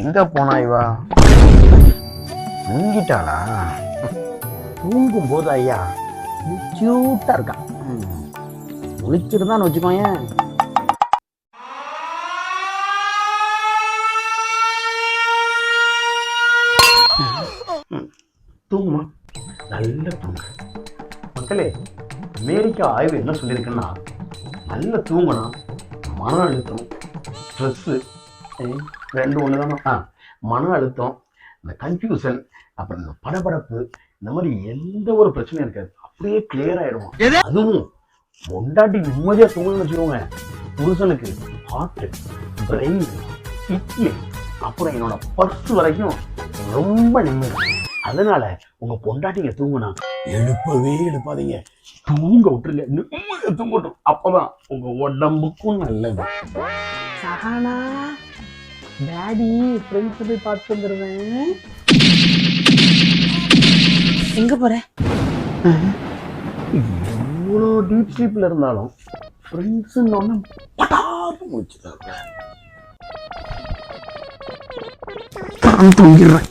எங்க போனா இவா? தூங்கிட்டாளா? தூங்கும் போது ஐயா கியூட்டா இருக்கா. முழிச்சிருந்தான்னு வச்சுக்கோயேன். தூங்குமா, நல்ல தூங்கு மக்களே. அமெரிக்கா ஆய்வு என்ன சொல்லியிருக்குன்னா, நல்ல தூங்கினா மன அழுத்தம், ஸ்ட்ரெஸ்ஸு ரெண்டு ஒன்று தான். மன அழுத்தம், இந்த கன்ஃபியூஷன், அப்புறம் இந்த படபடப்பு, இந்த மாதிரி எந்த ஒரு பிரச்சனையும் இருக்காது. அப்படியே கிளியர் ஆயிடுவோம். அதுவும் பொண்டாட்டி நிம்மதியா தூங்கணும்னு வச்சுக்கோங்க. புருஷனுக்கு ஹார்ட், பிரெயின், கிட்னி, அப்புறம் என்னோட பர்ஸ் வரைக்கும் ரொம்ப நிம்மதி. அதனால உங்க பொண்டாட்டிங்க தூங்குனா எழுப்பவே எழுப்பாதீங்க, தூங்க விட்டுருங்க. நிம்மதியா தூங்கட்டும். அப்பதான் உங்க உடம்புக்கும் நல்லது. சஹானா, டாடி ஃப்ரெண்ட்ஸ் போய் பார்த்து வந்துடுவேன். எங்க போற? எவ்வளோ டீப் ஸ்லீப்ல இருந்தாலும் ஃப்ரெண்ட்ஸுன்னு ஒன்று பட்டாப்பு முடிச்சுட்டாங்க. தூங்கிடுறேன்.